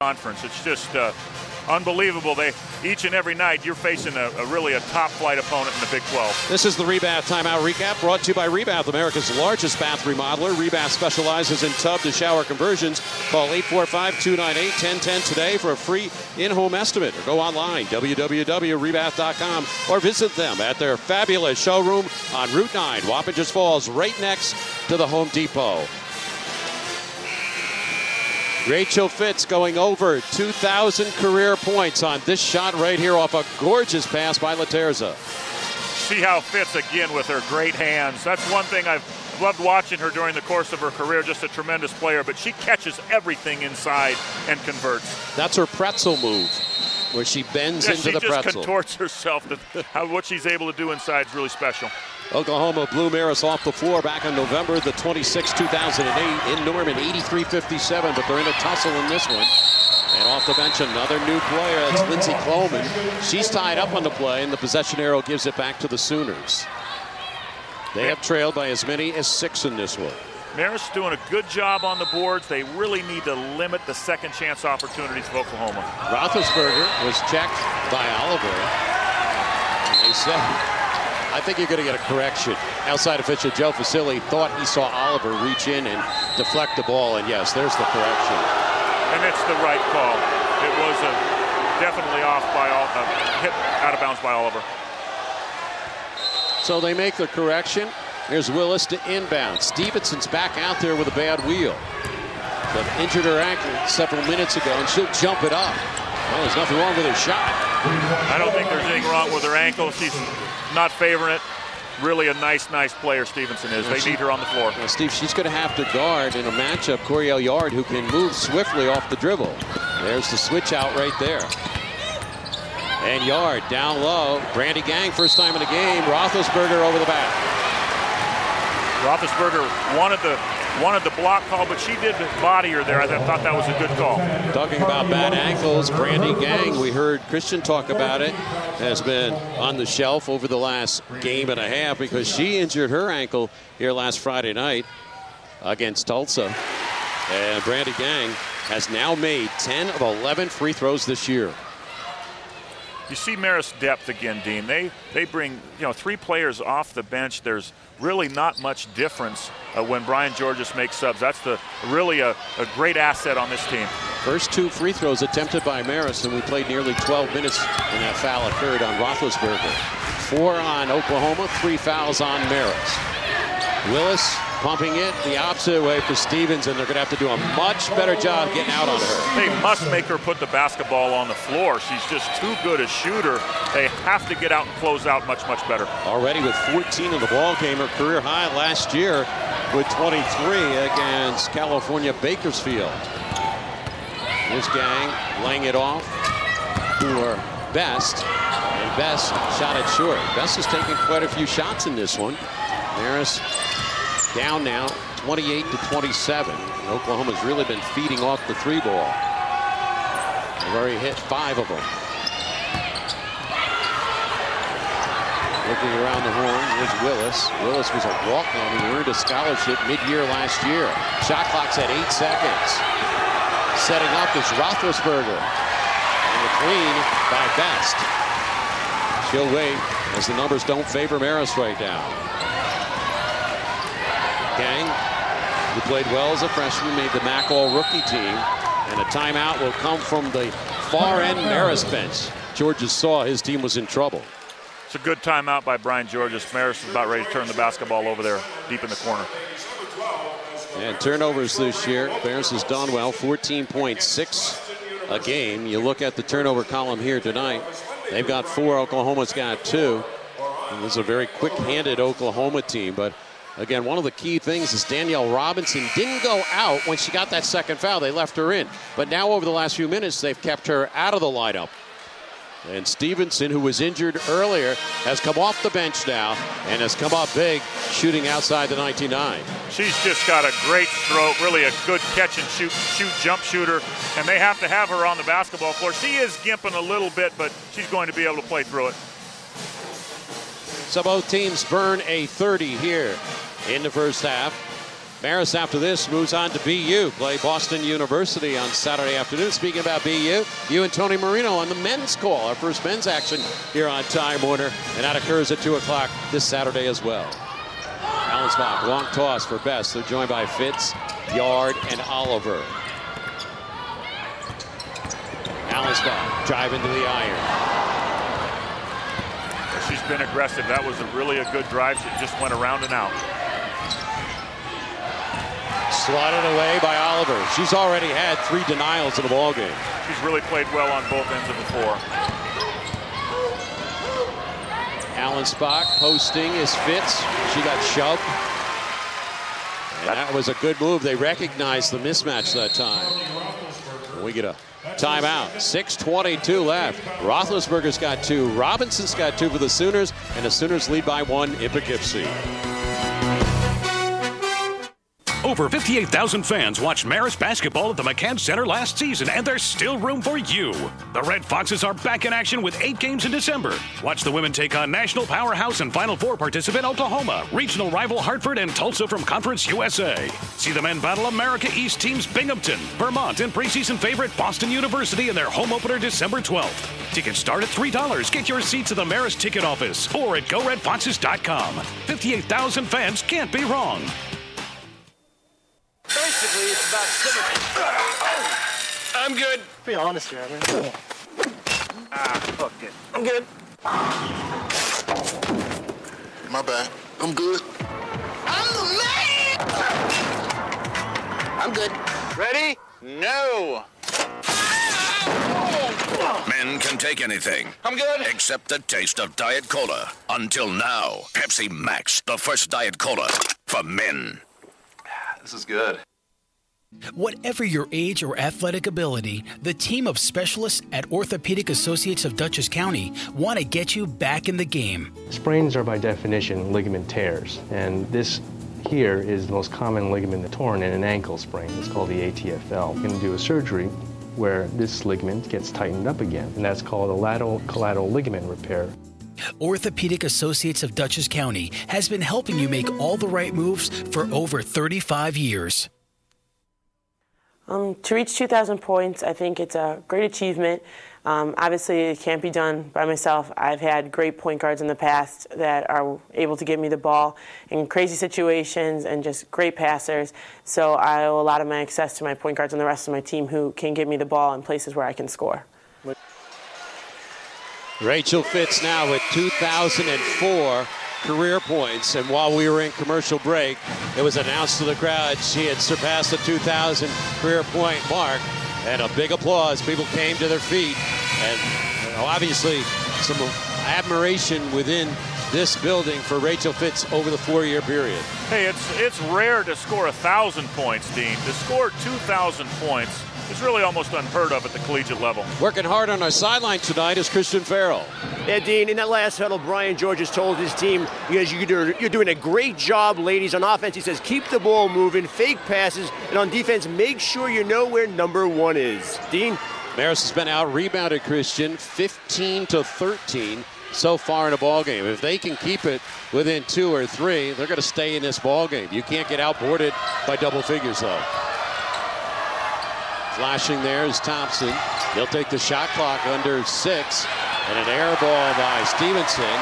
conference. It's just unbelievable. Each and every night you're facing really a top-flight opponent in the Big 12. This is the Rebath Timeout Recap brought to you by Rebath, America's largest bath remodeler. Rebath specializes in tub-to-shower conversions. Call 845-298-1010 today for a free in-home estimate, or go online, www.rebath.com, or visit them at their fabulous showroom on Route 9, Wapages Falls, right next to the Home Depot. Rachele Fitz going over 2,000 career points on this shot right here off a gorgeous pass by Laterza. See how Fitz again with her great hands. That's one thing I've loved watching her during the course of her career. Just a tremendous player, but she catches everything inside and converts. That's her pretzel move, where she bends into the pretzel. She just contorts herself. What she's able to do inside is really special. Oklahoma blew Marist off the floor back on November the 26th, 2008 in Norman, 83-57, but they're in a tussle in this one. And off the bench, another new player. That's Lindsey Coleman. She's tied up on the play, and the possession arrow gives it back to the Sooners. They have trailed by as many as 6 in this one. Marist doing a good job on the boards. They really need to limit the second chance opportunities of Oklahoma. Roethlisberger was checked by Oliver, and they said, I think you're going to get a correction. Outside official Joe Facili thought he saw Oliver reach in and deflect the ball, and yes, there's the correction. And it's the right call. It was definitely off by hit out of bounds by Oliver. So they make the correction. Here's Willis to inbound. Stevenson's back out there with a bad wheel, but injured her ankle several minutes ago, and she'll jump it up. Well, there's nothing wrong with her shot. I don't think there's anything wrong with her ankle. She's not favoring it. Really a nice player Stevenson is. They need her on the floor. Well, Steve, she's going to have to guard in a matchup Coriel Yard, who can move swiftly off the dribble. There's the switch out right there. And Yard down low. Brandy Gang, first time in the game. Roethlisberger over the back. Roethlisberger wanted the block call, but she did body her there. I thought that was a good call. Talking about bad ankles, Brandy Gang, we heard Christian talk about it, has been on the shelf over the last game and a half because she injured her ankle here last Friday night against Tulsa. And Brandy Gang has now made 10 of 11 free throws this year. You see Marist's depth again, Dean. They bring 3 players off the bench. There's really not much difference when Brian Georges makes subs. That's really a great asset on this team. First 2 free throws attempted by Marist, and we played nearly 12 minutes when that foul occurred on Roethlisberger. 4 on Oklahoma, 3 fouls on Marist. Willis pumping it the opposite way for Stevens, and they're going to have to do a much better job getting out on her. They must make her put the basketball on the floor. She's just too good a shooter. They have to get out and close out much better. Already with 14 in the ball game, her career high last year with 23 against California Bakersfield. This Gang laying it off for Best, and Best shot it short. Best has taken quite a few shots in this one. Marist down now, 28-27. Oklahoma's really been feeding off the 3-ball. They've already hit 5 of them. Looking around the horn, here's Willis. Willis was a walk-on who earned a scholarship mid-year last year. Shot clock's at 8 seconds. Setting up is Roethlisberger. And the clean by Best. She'll wait as the numbers don't favor Marist right now. Gang, who played well as a freshman, made the MAC All-Rookie team, and a timeout will come from the far end Marist bench. Georges saw his team was in trouble. It's a good timeout by Brian Georges. Marist is about ready to turn the basketball over there deep in the corner. And turnovers this year, Marist has done well, 14.6 a game. You look at the turnover column here tonight. They've got 4, Oklahoma's got 2. And this is a very quick-handed Oklahoma team, but again, one of the key things is Danielle Robinson didn't go out when she got that second foul. They left her in. But now over the last few minutes, they've kept her out of the lineup. And Stevenson, who was injured earlier, has come off the bench now and has come up big, shooting outside the 99. She's just got a great stroke, really a good catch and shoot jump shooter, and they have to have her on the basketball floor. She is gimping a little bit, but she's going to be able to play through it. So both teams burn a 30 here in the first half. Marist, after this, moves on to BU. Play Boston University on Saturday afternoon. Speaking about BU, you and Tony Marino on the men's call. Our first men's action here on Time Warner. And that occurs at 2 o'clock this Saturday as well. Allensbach, long toss for Best. They're joined by Fitz, Yard, and Oliver. Allensbach, drive into the iron. She's been aggressive. That was really a good drive. She just went around and out. Slotted away by Oliver. She's already had 3 denials in the ball game. She's really played well on both ends of the floor. Allensbach posting is Fitz. She got shoved. And that was a good move. They recognized the mismatch that time. We get a timeout. 6:22 left. Roethlisberger's got 2. Robinson's got 2 for the Sooners. And the Sooners lead by 1 in Poughkeepsie. Over 58,000 fans watched Marist basketball at the McCann Center last season, and there's still room for you. The Red Foxes are back in action with 8 games in December. Watch the women take on national powerhouse and Final Four participant Oklahoma, regional rival Hartford, and Tulsa from Conference USA. See the men battle America East teams Binghamton, Vermont, and preseason favorite Boston University in their home opener December 12th. Tickets start at $3. Get your seats at the Marist ticket office or at GoRedFoxes.com. 58,000 fans can't be wrong. Basically, it's about symmetry. I'm good. Be honest here, I mean. Fucked it. I'm good. My bad. I'm good. I'm the man! I'm good. Ready? No. Men can take anything. I'm good. Except the taste of Diet Cola. Until now, Pepsi Max, the first Diet Cola for men. This is good. Whatever your age or athletic ability, the team of specialists at Orthopedic Associates of Dutchess County want to get you back in the game. Sprains are by definition ligament tears, and this here is the most common ligament torn in an ankle sprain. It's called the ATFL. We're going to do a surgery where this ligament gets tightened up again, and that's called a lateral collateral ligament repair. Orthopedic Associates of Dutchess County has been helping you make all the right moves for over 35 years. To reach 2,000 points, I think it's a great achievement. Obviously, it can't be done by myself. I've had great point guards in the past that are able to give me the ball in crazy situations and just great passers. So I owe a lot of my success to my point guards and the rest of my team who can give me the ball in places where I can score. Rachele Fitz now with 2004 career points, and while we were in commercial break, it was announced to the crowd she had surpassed the 2,000 career point mark, and a big applause. People came to their feet, and obviously some admiration within this building for Rachele Fitz over the 4-year period. Hey, it's rare to score 1,000 points, Dean. To score 2,000 points is really almost unheard of at the collegiate level. Working hard on our sideline tonight is Christian Farrell. Yeah, Dean, in that last huddle, Brian George has told his team, you guys, you're doing a great job, ladies. On offense, he says, keep the ball moving, fake passes, and on defense, make sure you know where number 1 is. Dean? Marist has been out-rebounded, Christian, 15-13 so far in a ball game. If they can keep it within 2 or 3, they're going to stay in this ball game. You can't get outboarded by double figures, though. Flashing there is Thompson. He'll take the shot clock under 6. And an air ball by Stevenson.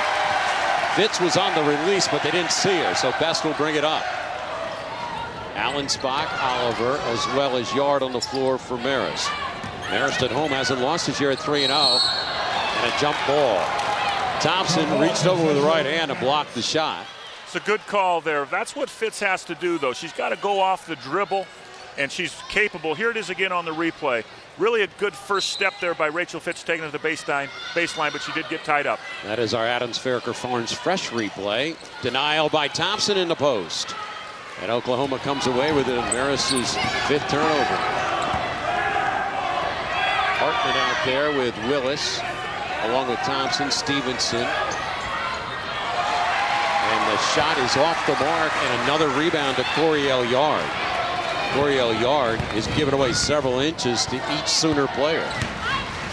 Fitz was on the release, but they didn't see her, so Best will bring it up. Allensbach, Oliver, as well as Yard on the floor for Marist. Marist at home hasn't lost this year at 3-0. And a jump ball. Thompson reached over with the right hand and blocked the shot. It's a good call there. That's what Fitz has to do, though. She's got to go off the dribble, and she's capable. Here it is again on the replay. Really a good first step there by Rachele Fitz, taking it to the baseline, but she did get tied up. That is our Adams Farraker Farms fresh replay. Denial by Thompson in the post. And Oklahoma comes away with it. Marist's 5th turnover. Hartman out there with Willis, along with Thompson, Stevenson. And the shot is off the mark, and another rebound to Coriel Yard. Coriel Yard is giving away several inches to each Sooner player.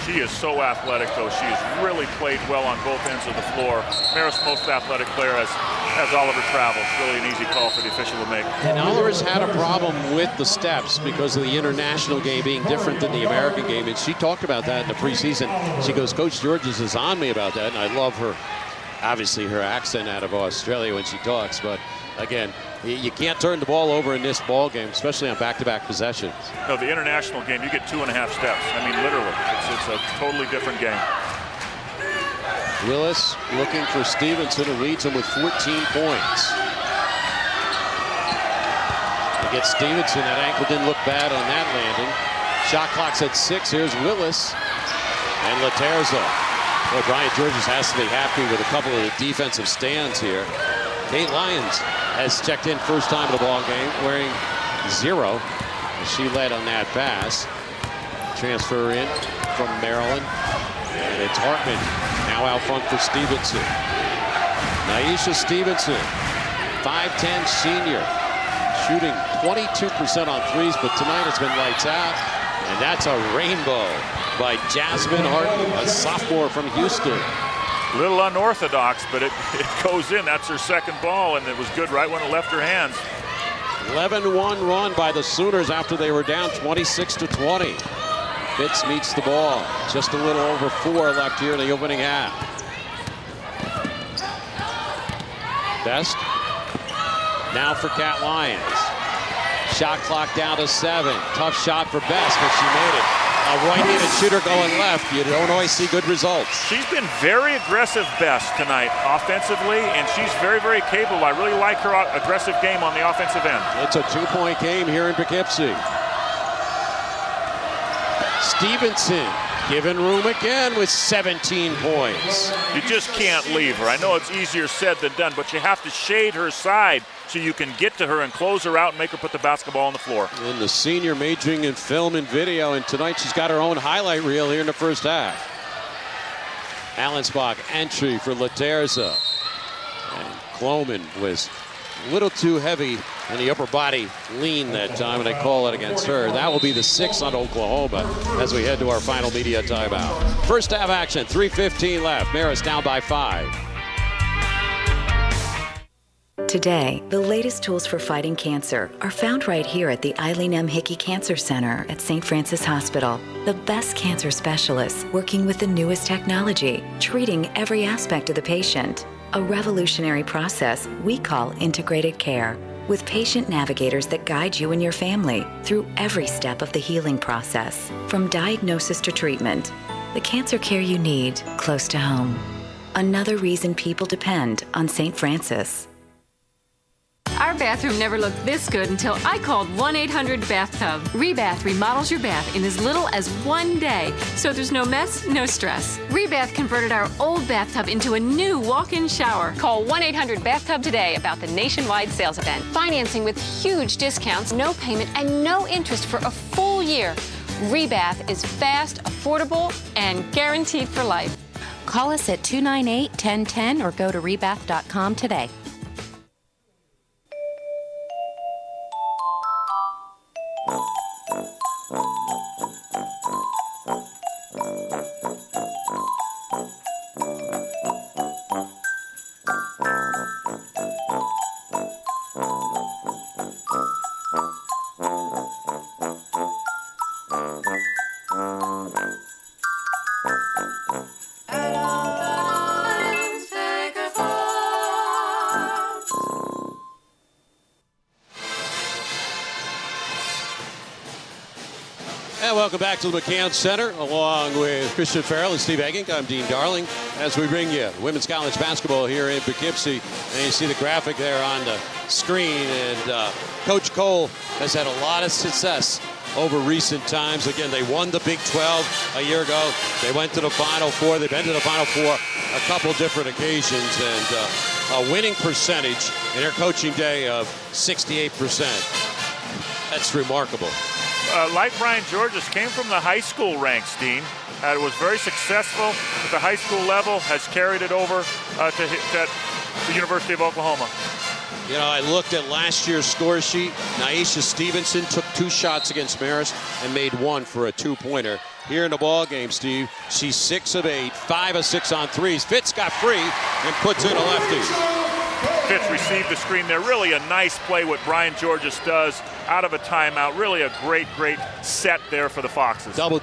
She is so athletic, though. She has really played well on both ends of the floor. Marist's most athletic player has Oliver Travel. It's really an easy call for the official to make. And Oliver's had a problem with the steps because of the international game being different than the American game. And she talked about that in the preseason. She goes, Coach Georges is on me about that. And I love her, obviously, her accent out of Australia when she talks. But again, you can't turn the ball over in this ball game, especially on back-to-back possessions. No, the international game, you get 2.5 steps. I mean, literally, it's a totally different game. Willis looking for Stevenson, who leads him with 14 points. He gets Stevenson. That ankle didn't look bad on that landing. Shot clock's at 6. Here's Willis and Laterza. Boy, Brian Georges has to be happy with a couple of the defensive stands here. Kate Lyons has checked in first time in the ball game, wearing 0. She led on that pass. Transfer in from Maryland, and it's Hartman now out front for Stevenson. Naisha Stevenson, 5'10" senior, shooting 22% on threes, but tonight it's been lights out, and that's a rainbow by Jasmine Hartman, a sophomore from Houston. A little unorthodox, but it goes in. That's her second ball, and it was good right when it left her hands. 11-1 run by the Sooners after they were down 26-20. Fitz meets the ball. Just a little over 4 left here in the opening half. Best now for Cat Lyons. Shot clock down to 7. Tough shot for Best, but she made it. A right-handed shooter going left. You don't always see good results. She's been very aggressive, Best, tonight offensively, and she's very, very capable. I really like her aggressive game on the offensive end. It's a 2-point game here in Poughkeepsie. Stevenson given room again with 17 points. You just can't leave her. I know it's easier said than done, but you have to shade her side so you can get to her and close her out and make her put the basketball on the floor. And the senior majoring in film and video, and tonight she's got her own highlight reel here in the first half. Allensbach entry for Laterza. And Cloman was a little too heavy in the upper body lean that time, and they call it against her. That will be the 6th on Oklahoma as we head to our final media timeout. First half action, 3:15 left. Marist down by 5. Today, the latest tools for fighting cancer are found right here at the Eileen M. Hickey Cancer Center at St. Francis Hospital. The best cancer specialists working with the newest technology, treating every aspect of the patient. A revolutionary process we call integrated care, with patient navigators that guide you and your family through every step of the healing process, from diagnosis to treatment. The cancer care you need close to home. Another reason people depend on St. Francis. Our bathroom never looked this good until I called 1-800-BATHTUB. Rebath remodels your bath in as little as 1 day, so there's no mess, no stress. Rebath converted our old bathtub into a new walk-in shower. Call 1-800-BATHTUB today about the nationwide sales event. Financing with huge discounts, no payment, and no interest for a full year. Rebath is fast, affordable, and guaranteed for life. Call us at 298-1010 or go to rebath.com today. Welcome back to the McCann Center, along with Christian Farrell and Steve Egging. I'm Dean Darling, as we bring you women's college basketball here in Poughkeepsie. And you see the graphic there on the screen. And Coach Cole has had a lot of success over recent times. Again, they won the Big 12 a year ago. They went to the Final Four. They've been to the Final Four a couple different occasions. And a winning percentage in their coaching day of 68%. That's remarkable. Like Brian Georges, came from the high school ranks, Dean. Was very successful at the high school level, has carried it over to the University of Oklahoma. You know, I looked at last year's score sheet. Naisha Stevenson took 2 shots against Marist and made 1 for a 2-pointer. Here in the ball game, Steve, she's 6 of 8, 5 of 6 on threes. Fitz got free and puts in a lefty. Fitz received the screen there. Really a nice play what Brian Georges does out of a timeout. Really a great set there for the Foxes. Double